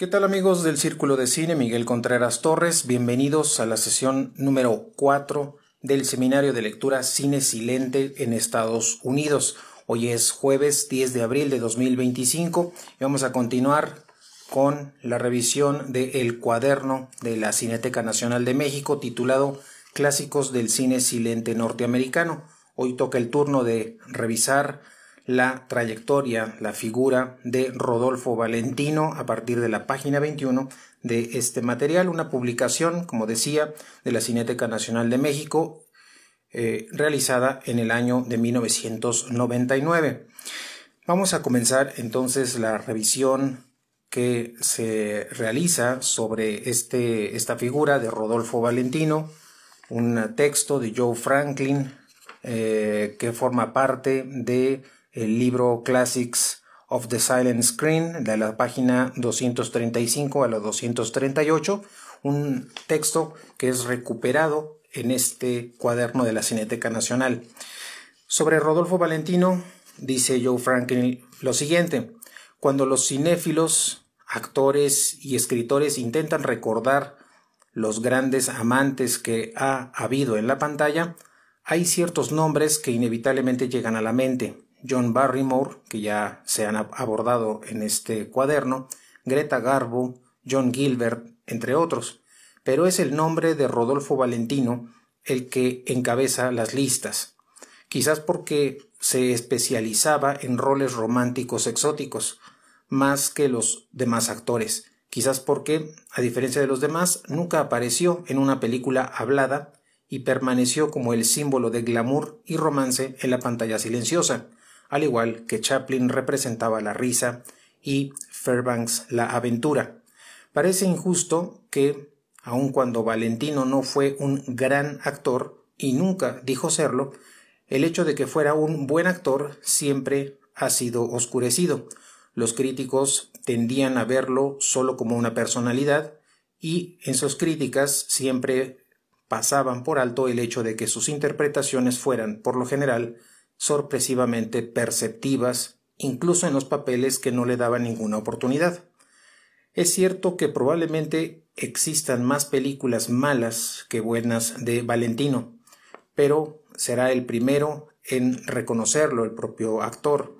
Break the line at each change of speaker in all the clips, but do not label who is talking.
¿Qué tal amigos del Círculo de Cine? Miguel Contreras Torres, bienvenidos a la sesión número 4 del Seminario de Lectura Cine Silente en Estados Unidos. Hoy es jueves 10 de abril de 2025 y vamos a continuar con la revisión del cuaderno de la Cineteca Nacional de México titulado Clásicos del Cine Silente Norteamericano. Hoy toca el turno de revisar la trayectoria, la figura de Rodolfo Valentino a partir de la página 21 de este material, una publicación, como decía, de la Cineteca Nacional de México, realizada en el año de 1999. Vamos a comenzar entonces la revisión que se realiza sobre esta figura de Rodolfo Valentino, un texto de Joe Franklin que forma parte de el libro Classics of the Silent Screen, de la página 235 a la 238, un texto que es recuperado en este cuaderno de la Cineteca Nacional. Sobre Rodolfo Valentino, dice Joe Franklin lo siguiente: cuando los cinéfilos, actores y escritores intentan recordar los grandes amantes que ha habido en la pantalla, hay ciertos nombres que inevitablemente llegan a la mente. John Barrymore, que ya se han abordado en este cuaderno, Greta Garbo, John Gilbert, entre otros. Pero es el nombre de Rodolfo Valentino el que encabeza las listas. Quizás porque se especializaba en roles románticos exóticos, más que los demás actores. Quizás porque, a diferencia de los demás, nunca apareció en una película hablada y permaneció como el símbolo de glamour y romance en la pantalla silenciosa, al igual que Chaplin representaba la risa y Fairbanks la aventura. Parece injusto que, aun cuando Valentino no fue un gran actor y nunca dijo serlo, el hecho de que fuera un buen actor siempre ha sido oscurecido. Los críticos tendían a verlo solo como una personalidad y en sus críticas siempre pasaban por alto el hecho de que sus interpretaciones fueran, por lo general, sorpresivamente perceptivas, incluso en los papeles que no le daban ninguna oportunidad. Es cierto que probablemente existan más películas malas que buenas de Valentino, pero será el primero en reconocerlo el propio actor,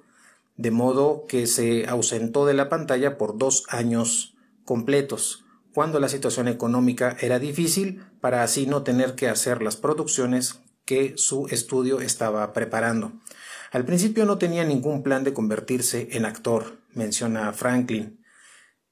de modo que se ausentó de la pantalla por 2 años completos, cuando la situación económica era difícil, para así no tener que hacer las producciones que su estudio estaba preparando. Al principio no tenía ningún plan de convertirse en actor, menciona Franklin.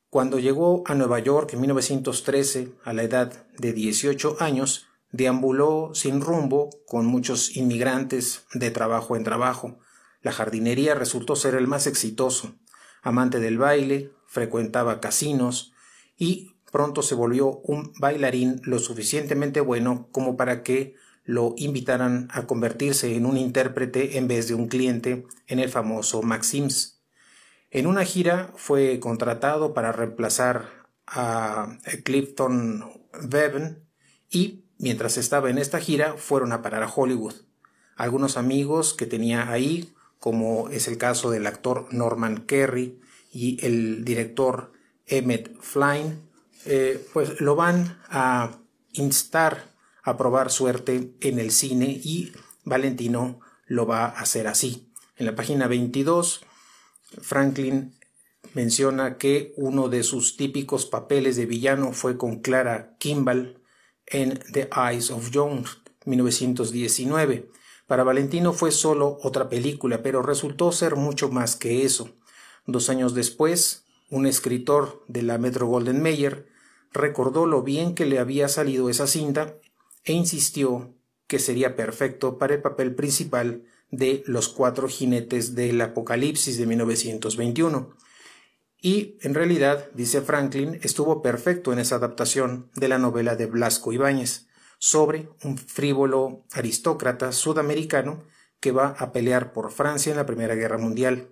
Cuando llegó a Nueva York en 1913, a la edad de 18 años, deambuló sin rumbo con muchos inmigrantes de trabajo en trabajo. La jardinería resultó ser el más exitoso. Amante del baile, frecuentaba casinos y pronto se volvió un bailarín lo suficientemente bueno como para que lo invitaran a convertirse en un intérprete en vez de un cliente en el famoso Maxim's. En una gira fue contratado para reemplazar a Clifton Bevan y, mientras estaba en esta gira, fueron a parar a Hollywood. Algunos amigos que tenía ahí, como es el caso del actor Norman Kerry y el director Emmett Flynn, pues lo van a instar a probar suerte en el cine y Valentino lo va a hacer así. En la página 22, Franklin menciona que uno de sus típicos papeles de villano fue con Clara Kimball en The Eyes of Joan, 1919. Para Valentino fue solo otra película, pero resultó ser mucho más que eso. 2 años después, un escritor de la Metro-Goldwyn-Mayer recordó lo bien que le había salido esa cinta e insistió que sería perfecto para el papel principal de Los 4 jinetes del Apocalipsis de 1921. Y, en realidad, dice Franklin, estuvo perfecto en esa adaptación de la novela de Blasco Ibáñez sobre un frívolo aristócrata sudamericano que va a pelear por Francia en la Primera Guerra Mundial.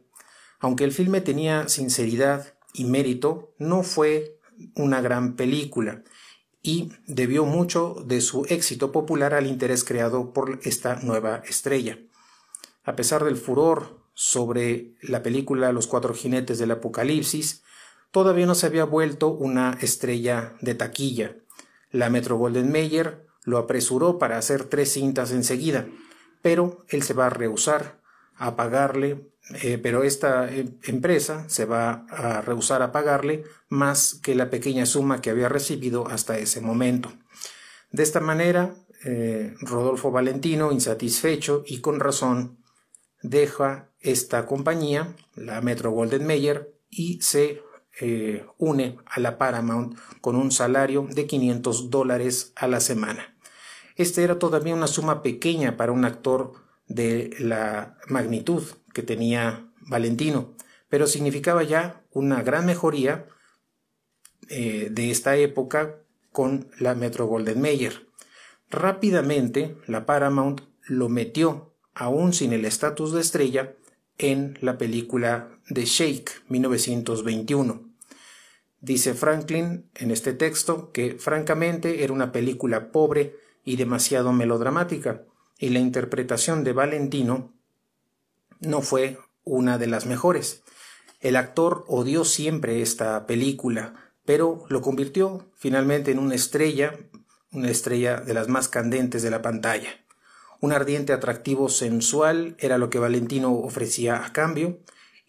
Aunque el filme tenía sinceridad y mérito, no fue una gran película y debió mucho de su éxito popular al interés creado por esta nueva estrella. A pesar del furor sobre la película Los 4 jinetes del Apocalipsis, todavía no se había vuelto una estrella de taquilla. La Metro-Goldwyn-Mayer lo apresuró para hacer 3 cintas enseguida, pero él se va a rehusar a pagarle, pero esta empresa se va a rehusar a pagarle más que la pequeña suma que había recibido hasta ese momento. De esta manera, Rodolfo Valentino, insatisfecho y con razón, deja esta compañía, la Metro-Goldwyn-Mayer, y se une a la Paramount con un salario de $500 a la semana. Este era todavía una suma pequeña para un actor de la magnitud que tenía Valentino, pero significaba ya una gran mejoría de esta época con la Metro-Goldwyn-Mayer. Rápidamente la Paramount lo metió, aún sin el estatus de estrella, en la película The Shake, 1921. Dice Franklin en este texto que francamente era una película pobre y demasiado melodramática, y la interpretación de Valentino no fue una de las mejores. El actor odió siempre esta película, pero lo convirtió finalmente en una estrella de las más candentes de la pantalla. Un ardiente atractivo sensual era lo que Valentino ofrecía a cambio,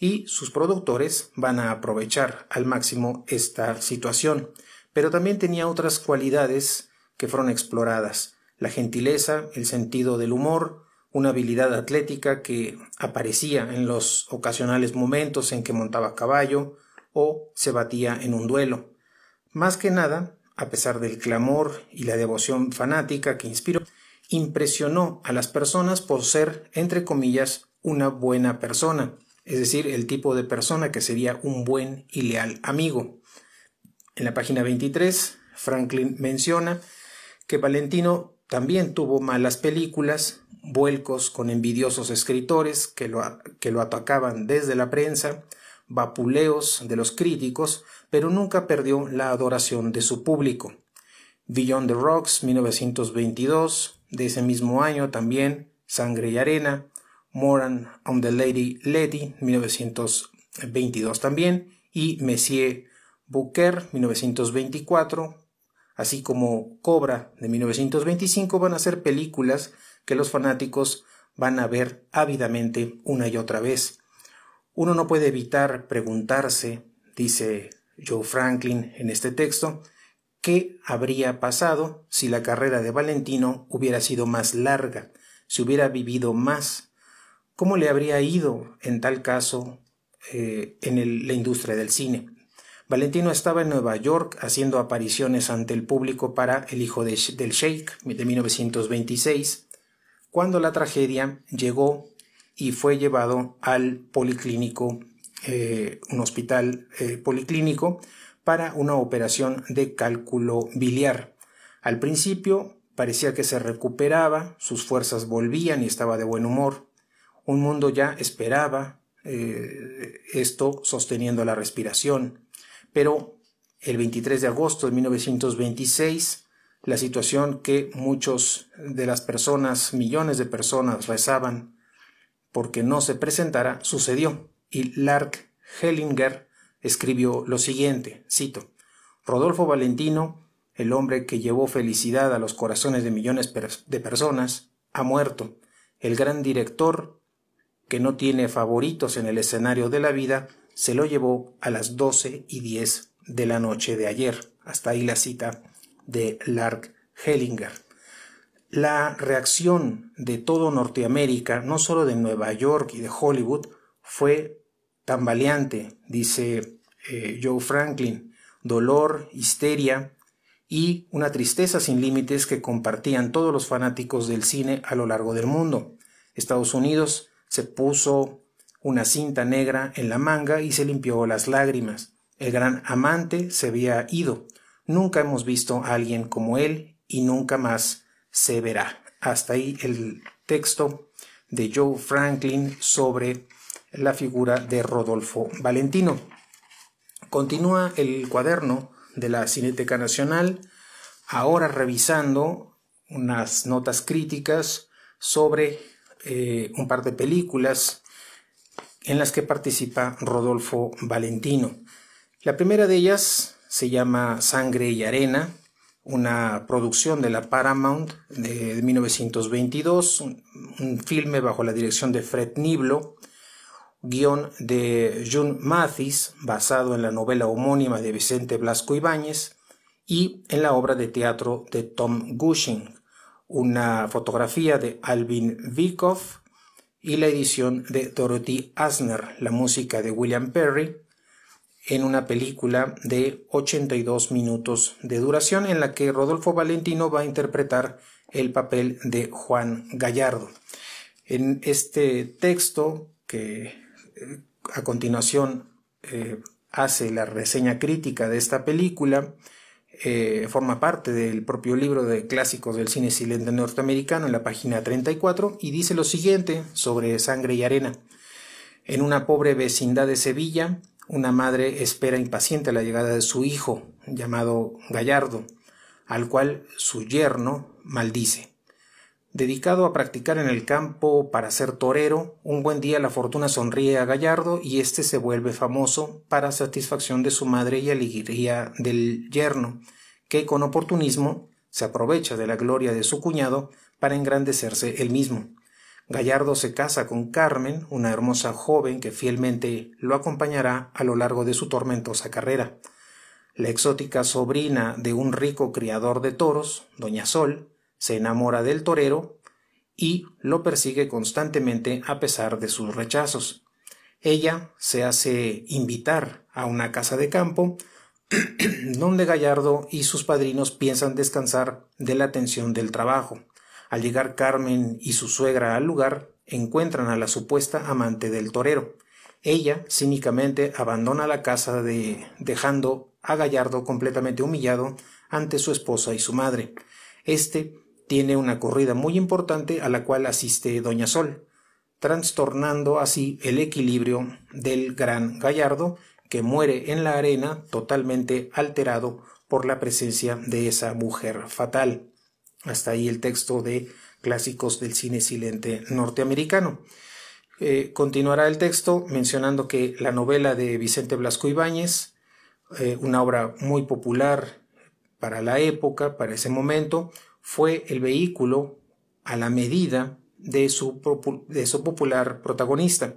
y sus productores van a aprovechar al máximo esta situación. Pero también tenía otras cualidades que fueron exploradas: la gentileza, el sentido del humor, una habilidad atlética que aparecía en los ocasionales momentos en que montaba a caballo o se batía en un duelo. Más que nada, a pesar del clamor y la devoción fanática que inspiró, impresionó a las personas por ser, entre comillas, una buena persona, es decir, el tipo de persona que sería un buen y leal amigo. En la página 23, Franklin menciona que Valentino también tuvo malas películas, vuelcos con envidiosos escritores que lo atacaban desde la prensa, vapuleos de los críticos, pero nunca perdió la adoración de su público. Beyond the Rocks, 1922, de ese mismo año también, Sangre y Arena, Moran on the Lady Letty, 1922 también, y Monsieur Bouquer, 1924, así como Cobra, de 1925, van a ser películas que los fanáticos van a ver ávidamente una y otra vez. Uno no puede evitar preguntarse, dice Joe Franklin en este texto, ¿qué habría pasado si la carrera de Valentino hubiera sido más larga, si hubiera vivido más? ¿Cómo le habría ido en tal caso en la industria del cine? Valentino estaba en Nueva York haciendo apariciones ante el público para El hijo del Sheik de 1926, cuando la tragedia llegó y fue llevado al policlínico, un hospital policlínico, para una operación de cálculo biliar. Al principio parecía que se recuperaba, sus fuerzas volvían y estaba de buen humor. Un mundo ya esperaba esto sosteniendo la respiración. Pero el 23 de agosto de 1926, la situación que muchos de las personas, millones de personas, rezaban porque no se presentara, sucedió. Y Lark Hellinger escribió lo siguiente, cito: Rodolfo Valentino, el hombre que llevó felicidad a los corazones de millones de personas, ha muerto. El gran director, que no tiene favoritos en el escenario de la vida, se lo llevó a las 12:10 de la noche de ayer. Hasta ahí la cita de Lark Hellinger. La reacción de todo Norteamérica, no solo de Nueva York y de Hollywood, fue tambaleante, dice Joe Franklin: dolor, histeria y una tristeza sin límites que compartían todos los fanáticos del cine a lo largo del mundo. Estados Unidos se puso una cinta negra en la manga y se limpió las lágrimas. El gran amante se había ido. Nunca hemos visto a alguien como él y nunca más se verá. Hasta ahí el texto de Joe Franklin sobre la figura de Rodolfo Valentino. Continúa el cuaderno de la Cineteca Nacional, ahora revisando unas notas críticas sobre un par de películas en las que participa Rodolfo Valentino. La primera de ellas se llama Sangre y Arena, una producción de la Paramount de 1922, un filme bajo la dirección de Fred Niblo, guión de June Mathis, basado en la novela homónima de Vicente Blasco Ibáñez y en la obra de teatro de Tom Cushing, una fotografía de Alvin Vikoff y la edición de Dorothy Asner, la música de William Perry, en una película de 82 minutos de duración en la que Rodolfo Valentino va a interpretar el papel de Juan Gallardo. En este texto, que a continuación hace la reseña crítica de esta película, forma parte del propio libro de clásicos del cine silente norteamericano en la página 34 y dice lo siguiente sobre Sangre y Arena. En una pobre vecindad de Sevilla, una madre espera impaciente la llegada de su hijo, llamado Gallardo, al cual su yerno maldice. Dedicado a practicar en el campo para ser torero, un buen día la fortuna sonríe a Gallardo y éste se vuelve famoso para satisfacción de su madre y alegría del yerno, que con oportunismo se aprovecha de la gloria de su cuñado para engrandecerse él mismo. Gallardo se casa con Carmen, una hermosa joven que fielmente lo acompañará a lo largo de su tormentosa carrera. La exótica sobrina de un rico criador de toros, Doña Sol, se enamora del torero y lo persigue constantemente a pesar de sus rechazos. Ella se hace invitar a una casa de campo donde Gallardo y sus padrinos piensan descansar de la tensión del trabajo. Al llegar Carmen y su suegra al lugar, encuentran a la supuesta amante del torero. Ella cínicamente abandona la casa dejando a Gallardo completamente humillado ante su esposa y su madre. Este tiene una corrida muy importante a la cual asiste Doña Sol, trastornando así el equilibrio del gran Gallardo, que muere en la arena totalmente alterado por la presencia de esa mujer fatal. Hasta ahí el texto de clásicos del cine silente norteamericano. Continuará el texto mencionando que la novela de Vicente Blasco Ibáñez, una obra muy popular para la época, para ese momento, fue el vehículo a la medida de su popular protagonista.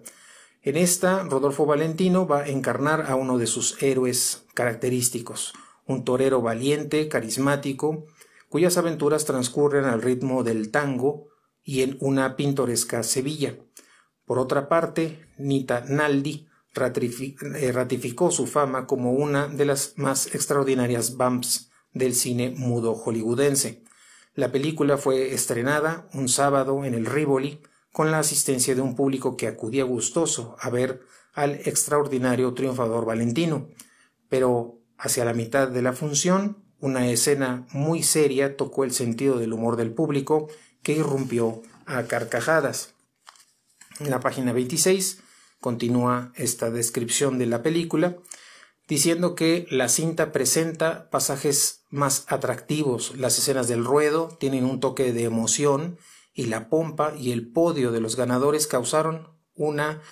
En esta, Rodolfo Valentino va a encarnar a uno de sus héroes característicos, un torero valiente, carismático, cuyas aventuras transcurren al ritmo del tango y en una pintoresca Sevilla. Por otra parte, Nita Naldi ratificó su fama como una de las más extraordinarias vamps del cine mudo hollywoodense. La película fue estrenada un sábado en el Rivoli con la asistencia de un público que acudía gustoso a ver al extraordinario triunfador Valentino, pero hacia la mitad de la función, una escena muy seria tocó el sentido del humor del público, que irrumpió a carcajadas. En la página 26 continúa esta descripción de la película, diciendo que la cinta presenta pasajes más atractivos. Las escenas del ruedo tienen un toque de emoción y la pompa y el podio de los ganadores causaron una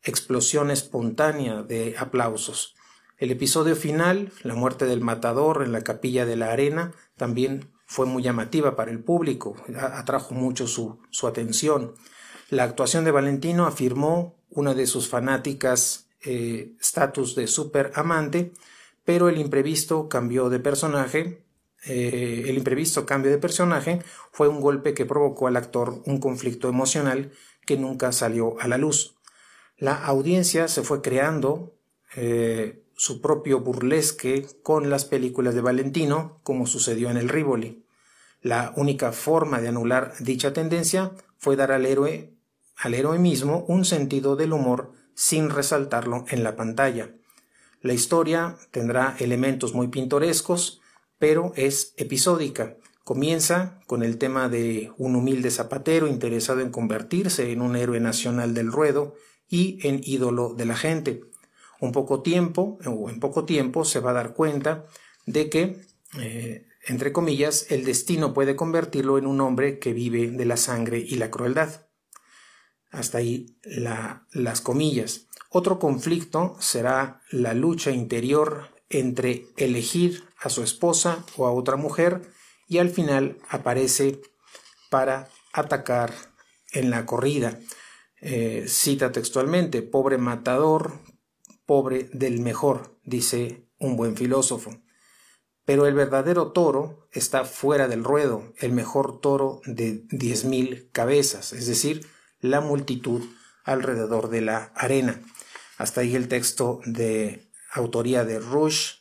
explosión espontánea de aplausos. El episodio final, la muerte del matador en la capilla de la arena, también fue muy llamativa para el público, atrajo mucho su atención. La actuación de Valentino afirmó una de sus fanáticas estatus de super amante, pero el imprevisto cambio de personaje fue un golpe que provocó al actor un conflicto emocional que nunca salió a la luz. La audiencia se fue creando su propio burlesque con las películas de Valentino, como sucedió en el Rivoli. La única forma de anular dicha tendencia fue dar al héroe mismo un sentido del humor sin resaltarlo en la pantalla. La historia tendrá elementos muy pintorescos, pero es episódica. Comienza con el tema de un humilde zapatero interesado en convertirse en un héroe nacional del ruedo y en ídolo de la gente. En poco tiempo se va a dar cuenta de que, entre comillas, el destino puede convertirlo en un hombre que vive de la sangre y la crueldad. Hasta ahí las comillas. Otro conflicto será la lucha interior entre elegir a su esposa o a otra mujer, y al final aparece para atacar en la corrida. Cita textualmente: pobre matador, pobre del mejor, dice un buen filósofo. Pero el verdadero toro está fuera del ruedo, el mejor toro de 10,000 cabezas, es decir, la multitud alrededor de la arena. Hasta ahí el texto de autoría de Rush,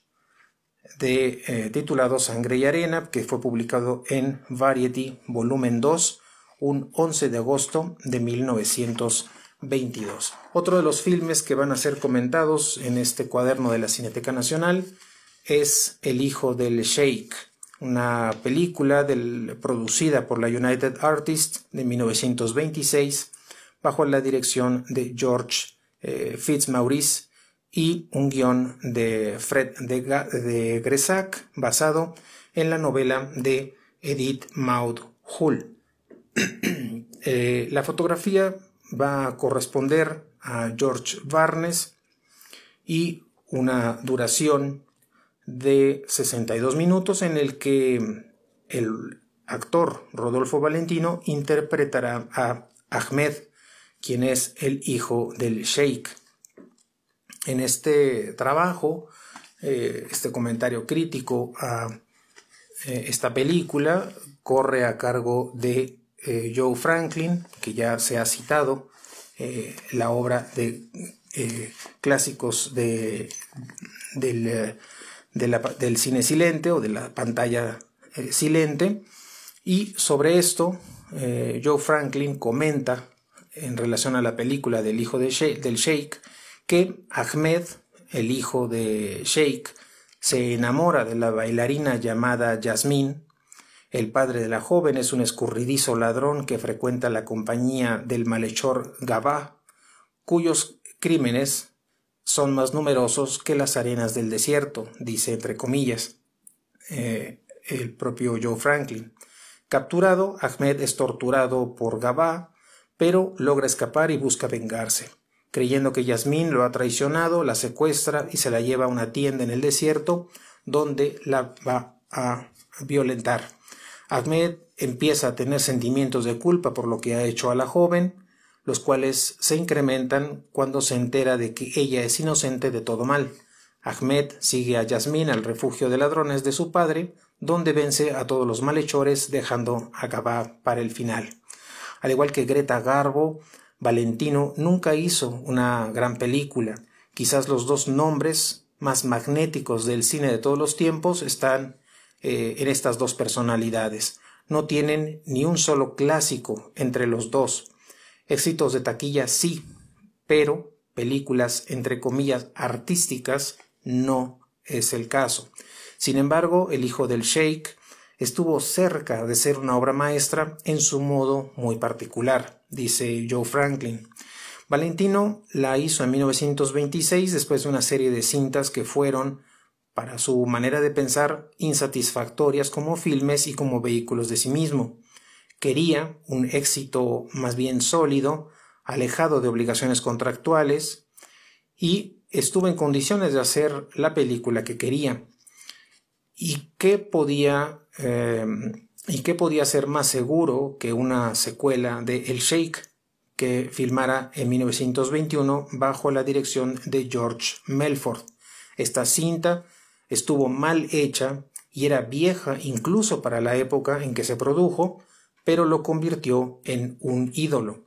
titulado Sangre y Arena, que fue publicado en Variety, volumen 2, un 11 de agosto de 1922. Otro de los filmes que van a ser comentados en este cuaderno de la Cineteca Nacional es El hijo del Sheik, una película producida por la United Artists de 1926 bajo la dirección de George Fitzmaurice y un guión de Fred de Gresac basado en la novela de Edith Maud Hull. La fotografía va a corresponder a George Barnes y una duración de 62 minutos en el que el actor Rodolfo Valentino interpretará a Ahmed, quien es el hijo del sheik. En este trabajo, este comentario crítico a esta película corre a cargo de Joe Franklin, que ya se ha citado, la obra de clásicos del cine silente o de la pantalla silente. Y sobre esto Joe Franklin comenta en relación a la película del hijo del sheik que Ahmed, el hijo de Sheik, se enamora de la bailarina llamada Yasmín. El padre de la joven es un escurridizo ladrón que frecuenta la compañía del malhechor Gabá, cuyos crímenes son más numerosos que las arenas del desierto, dice entre comillas el propio Joe Franklin. Capturado, Ahmed es torturado por Gabá, pero logra escapar y busca vengarse. Creyendo que Yasmín lo ha traicionado, la secuestra y se la lleva a una tienda en el desierto, donde la va a violentar. Ahmed empieza a tener sentimientos de culpa por lo que ha hecho a la joven, los cuales se incrementan cuando se entera de que ella es inocente de todo mal. Ahmed sigue a Yasmín al refugio de ladrones de su padre, donde vence a todos los malhechores, dejando a Gabá para el final. Al igual que Greta Garbo, Valentino nunca hizo una gran película. Quizás los dos nombres más magnéticos del cine de todos los tiempos están en estas dos personalidades. No tienen ni un solo clásico entre los dos. Éxitos de taquilla sí, pero películas entre comillas artísticas no es el caso. Sin embargo, El hijo del sheik estuvo cerca de ser una obra maestra en su modo muy particular, dice Joe Franklin. Valentino la hizo en 1926 después de una serie de cintas que fueron, para su manera de pensar, insatisfactorias como filmes y como vehículos de sí mismo. Quería un éxito más bien sólido, alejado de obligaciones contractuales, y estuvo en condiciones de hacer la película que quería. ¿Y qué podía ser más seguro que una secuela de El Sheik, que filmara en 1921 bajo la dirección de George Melford? Esta cinta estuvo mal hecha y era vieja incluso para la época en que se produjo, pero lo convirtió en un ídolo.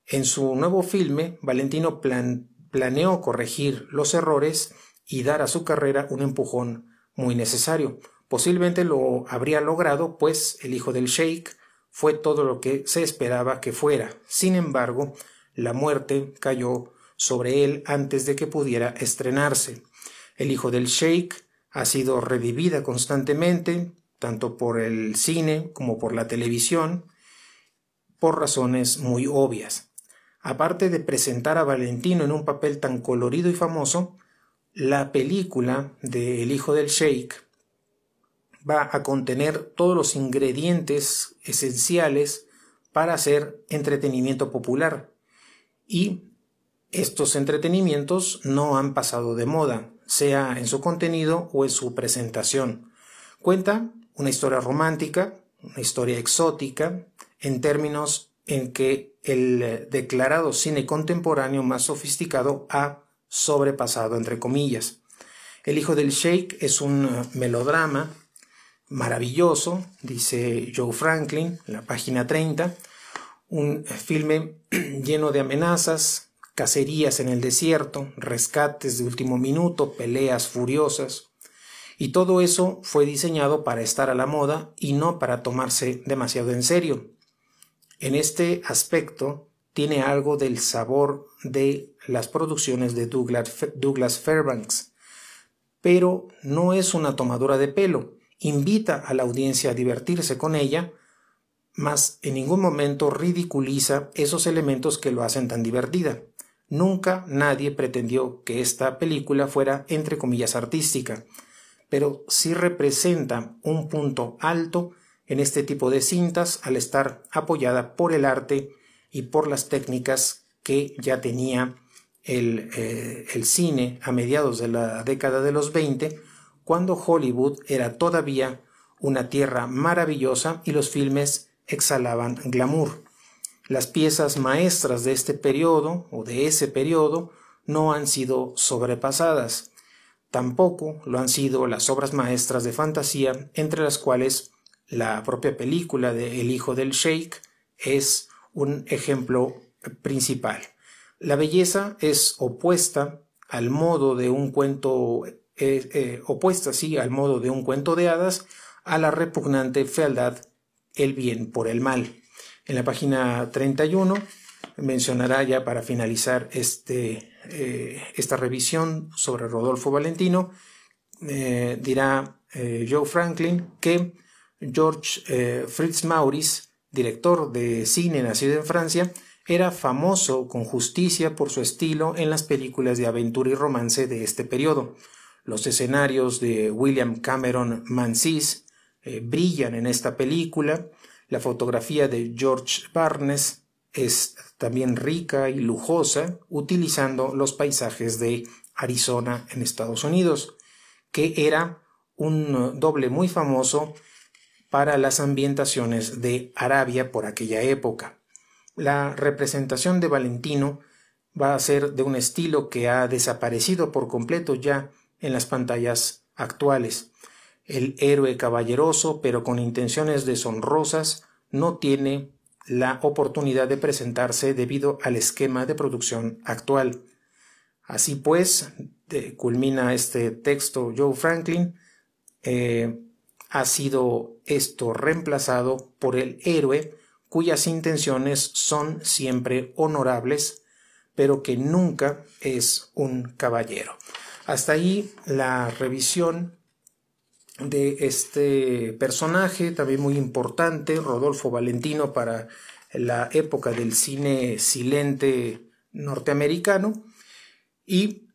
En su nuevo filme, Valentino planeó corregir los errores y dar a su carrera un empujón muy necesario. Posiblemente lo habría logrado, pues El hijo del sheik fue todo lo que se esperaba que fuera. Sin embargo, la muerte cayó sobre él antes de que pudiera estrenarse. El hijo del sheik ha sido revivida constantemente, tanto por el cine como por la televisión, por razones muy obvias. Aparte de presentar a Valentino en un papel tan colorido y famoso, la película de El hijo del sheik va a contener todos los ingredientes esenciales para hacer entretenimiento popular, y Estos entretenimientos no han pasado de moda, sea en su contenido o en su presentación. Cuenta una historia romántica, una historia exótica, en términos en que el declarado cine contemporáneo más sofisticado ha sobrepasado, entre comillas. El hijo del Sheik es un melodrama maravilloso, dice Joe Franklin, en la página 30, un filme lleno de amenazas, cacerías en el desierto, rescates de último minuto, peleas furiosas, y todo eso fue diseñado para estar a la moda y no para tomarse demasiado en serio. En este aspecto tiene algo del sabor de las producciones de Douglas Fairbanks, pero no es una tomadura de pelo, invita a la audiencia a divertirse con ella, mas en ningún momento ridiculiza esos elementos que lo hacen tan divertida. Nunca nadie pretendió que esta película fuera, entre comillas, artística, pero sí representa un punto alto en este tipo de cintas al estar apoyada por el arte y por las técnicas que ya tenía el cine a mediados de la década de los 20, cuando Hollywood era todavía una tierra maravillosa y los filmes exhalaban glamour. Las piezas maestras de este periodo o de ese periodo no han sido sobrepasadas. Tampoco lo han sido las obras maestras de fantasía, entre las cuales la propia película de El hijo del Sheik es un ejemplo principal. La belleza es opuesta al modo de un cuento, al modo de un cuento de hadas, a la repugnante fealdad, el bien por el mal. En la página 31 mencionará ya para finalizar esta revisión sobre Rodolfo Valentino, dirá Joe Franklin que George Fritz Maurice, director de cine nacido en Francia, era famoso con justicia por su estilo en las películas de aventura y romance de este periodo. Los escenarios de William Cameron Mancis brillan en esta película. La fotografía de George Barnes es también rica y lujosa, utilizando los paisajes de Arizona en Estados Unidos, que era un doble muy famoso para las ambientaciones de Arabia por aquella época. La representación de Valentino va a ser de un estilo que ha desaparecido por completo ya en las pantallas actuales. El héroe caballeroso, pero con intenciones deshonrosas, no tiene la oportunidad de presentarse debido al esquema de producción actual. Así pues, culmina este texto Joe Franklin, ha sido esto reemplazado por el héroe cuyas intenciones son siempre honorables, pero que nunca es un caballero. Hasta ahí la revisión de este personaje, también muy importante, Rodolfo Valentino, para la época del cine silente norteamericano. Y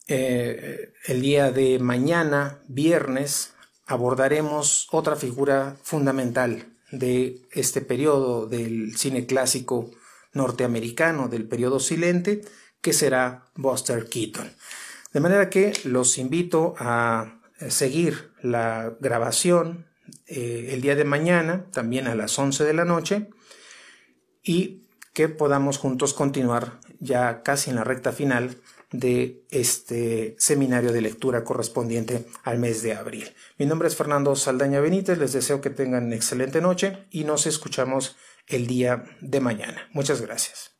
el día de mañana, viernes, abordaremos otra figura fundamental de este periodo del cine clásico norteamericano, del periodo silente, que será Buster Keaton. De manera que los invito a seguir la grabación el día de mañana, también a las 11 de la noche, y que podamos juntos continuar ya casi en la recta final de este seminario de lectura correspondiente al mes de abril. Mi nombre es Fernando Saldaña Benítez, les deseo que tengan excelente noche y nos escuchamos el día de mañana. Muchas gracias.